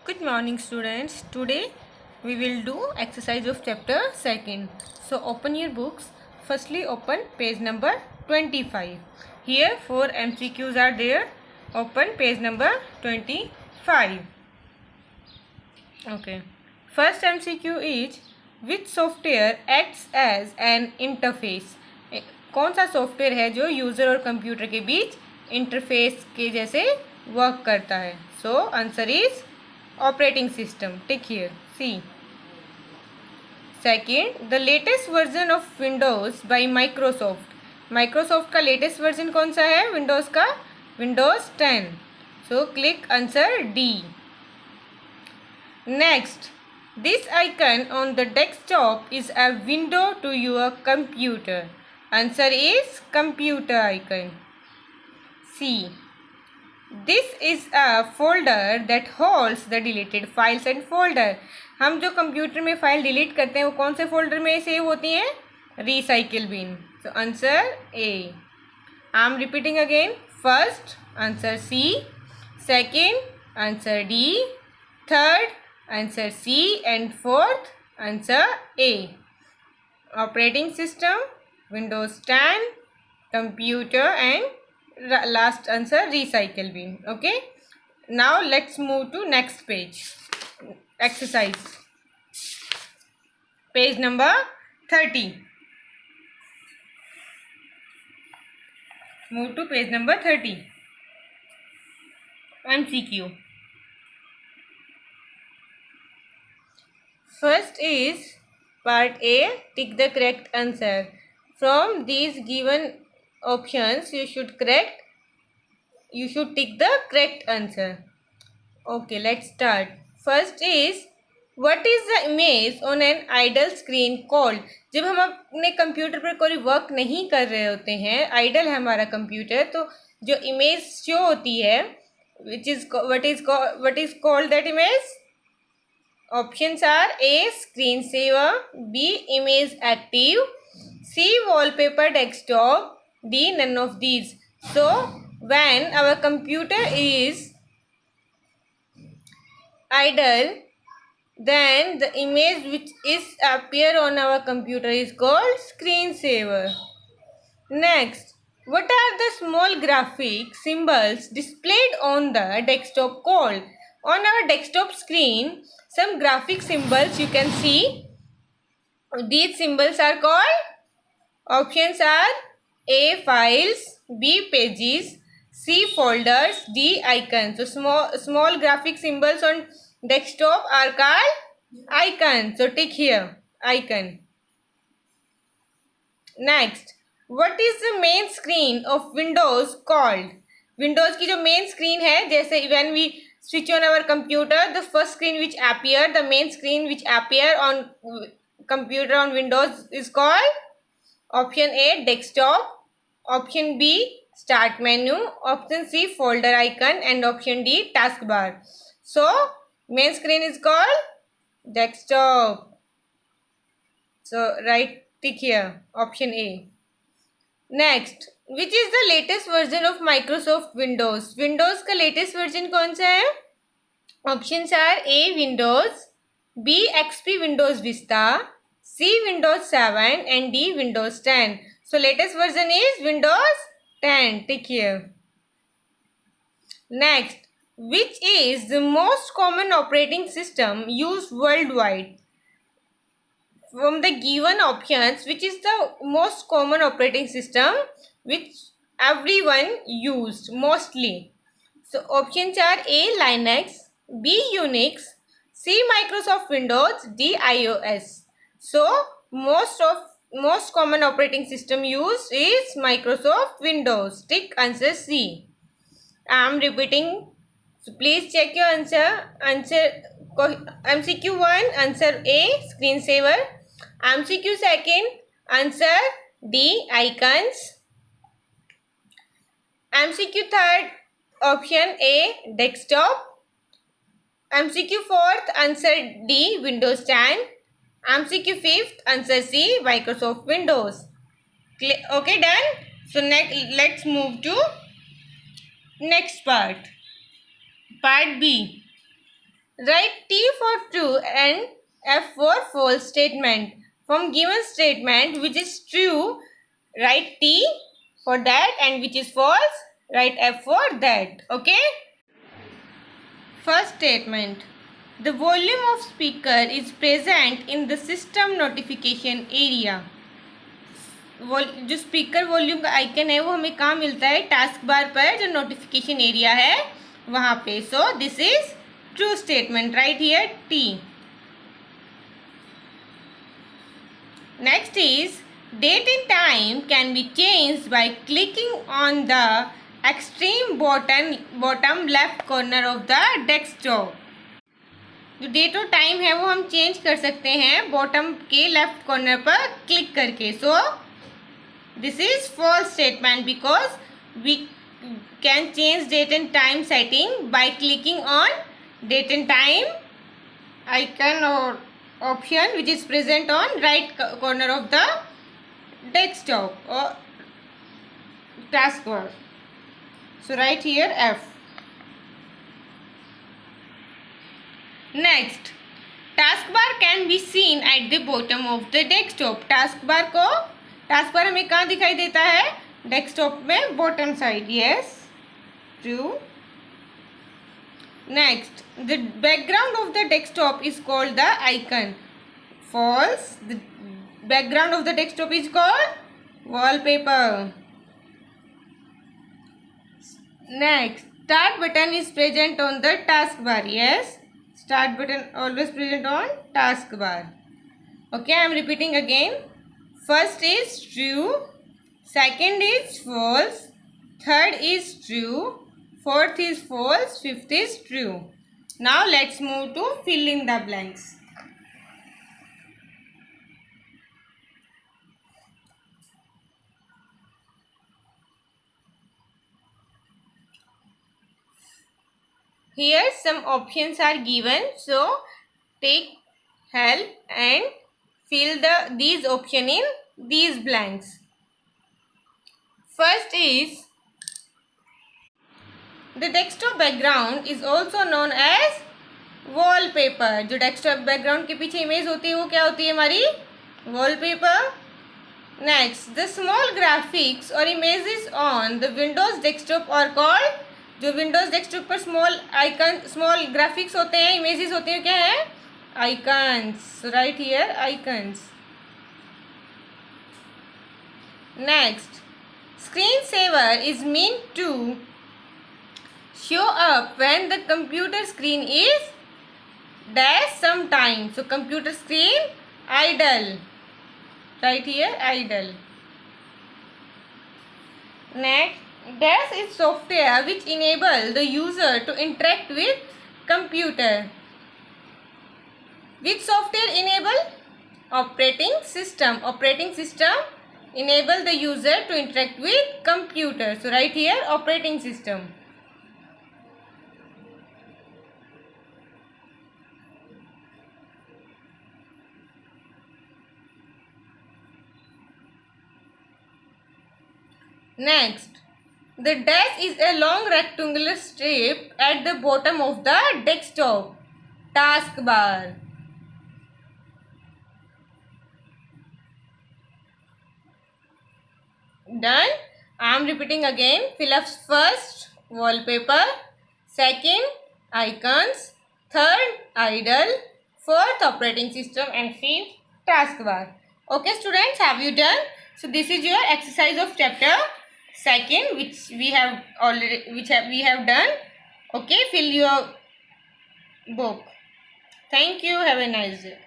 Good morning, students. Today we will do exercise of chapter 2nd. So open your books. Firstly open page number 25. Here 4 MCQs are there. Open page number 25. Okay. First MCQ is, which software acts as an interface? कौन सा software है जो user और computer के बीच interface के जैसे work करता है? So answer is operating system. Tick here. C. Second, the latest version of Windows by Microsoft. Microsoft का latest version कौन सा है Windows का? Windows 10. So click answer D. Next, this icon on the desktop is a window to your computer. Answer is computer icon. C. This is a folder that holds the deleted files and folder. हम जो computer में file delete करते हैं वो कौन से folder में save होती हैं? Recycle bin. So answer A. I am repeating again. First answer C. Second answer D. Third answer C and fourth answer A. Operating system Windows 10, computer and last answer recycle bin. Okay, now let's move to next page. Exercise page number 30. Move to page number 30. MCQ. First is part A, tick the correct answer. From these given options you should tick the correct answer. Okay, let's start. First is, what is the image on an idle screen called? जब हम अपने computer पर कोई work नहीं कर रहे होते हैं, आइडल है हमारा कंप्यूटर, तो जो इमेज शो होती है what is called that image? Options are A, screensaver, B, image active, C, wallpaper desktop, D, none of these. So when our computer is idle, then the image which is appear on our computer is called screensaver. Next, what are the small graphic symbols displayed on the desktop called? On our desktop screen, some graphic symbols you can see. These symbols are called, options are A, files, B, pages, C, folders, D, icons. So small graphic symbols on desktop are called icons. So tick here, icon. Next, what is the main screen of Windows called? Windows की जो main screen है, जैसे when we switch on our computer, the first screen which appear, the main screen which appear on computer on Windows is called, option A, desktop, option B, start menu, option C, folder icon, and option D, taskbar. So main screen is called desktop. So right tick here, option A. Next, which is the latest version of Microsoft Windows? Windows का latest version कौन सा है? Options are A, Windows, B, XP Windows Vista, C, Windows 7, and D, Windows 10. So latest version is Windows 10. Tick here. Next, which is the most common operating system used worldwide? From the given options, which is the most common operating system which everyone used mostly? So options are A, Linux, B, Unix, C, Microsoft Windows, D, iOS. So most common operating system used is Microsoft Windows. Tick answer C. I am repeating. So please check your answer. MCQ 1, answer A, screensaver. MCQ 2nd, answer D, icons. MCQ 3rd, option A, desktop. MCQ 4th, answer D, Windows 10. MCQ 5th, answer C, Microsoft Windows. Okay, done. So next, let's move to next part. Part B. Write T for true and F for false statement. From given statement which is true, write T for that, and which is false, write F for that. Okay? First statement. The volume of speaker is present in the system notification area. जो speaker volume का icon है वो हमें कहाँ मिलता है? Task bar पर जो नोटिफिकेशन एरिया है वहाँ पे. So this is true statement. Right here T. Next is date and time can be changed by clicking on the extreme bottom left corner of the desktop. जो date और time है वो हम change कर सकते हैं बॉटम के left corner पर क्लिक करके. सो this is false statement because we can change date and time setting by clicking on date and time icon or option which is present on right corner of the desktop or taskbar. So write here F. Next, taskbar can be seen at the bottom of the desktop. Taskbar हमें कहाँ दिखाई देता है? Desktop में bottom side. Yes, true. Next, the background of the desktop is called the icon. False. The background of the desktop is called wallpaper. Next, start button is present on the taskbar. Yes, start button always present on taskbar. Okay, I am repeating again. First is true, second is false, third is true, fourth is false, fifth is true. Now let's move to fill in the blanks. Here some options are given, so take help and fill these option in these blanks. First is the desktop background is also known as wallpaper. जो desktop background के पीछे image होती है वो क्या होती है हमारी? wallpaper. Next, the small graphics or images on the Windows desktop are called. जो Windows desktop पर small graphics होते हैं, images होते हैं, क्या है? Icons. Right here icons. Next, screensaver is meant to show up when the computer screen is dash sometime. So computer screen idle. Right here idle. Next, dash is software which enable the user to interact with computer. Which software enable? Operating system. Operating system enable the user to interact with computer. So right here operating system. Next, the dash is a long rectangular strip at the bottom of the desktop taskbar. Done. I am repeating again. Fill up first wallpaper, second icons, third idle, fourth operating system, and fifth taskbar. Okay students, have you done? So this is your exercise of chapter 2 which we have done. Okay, fill your book. Thank you. Have a nice day.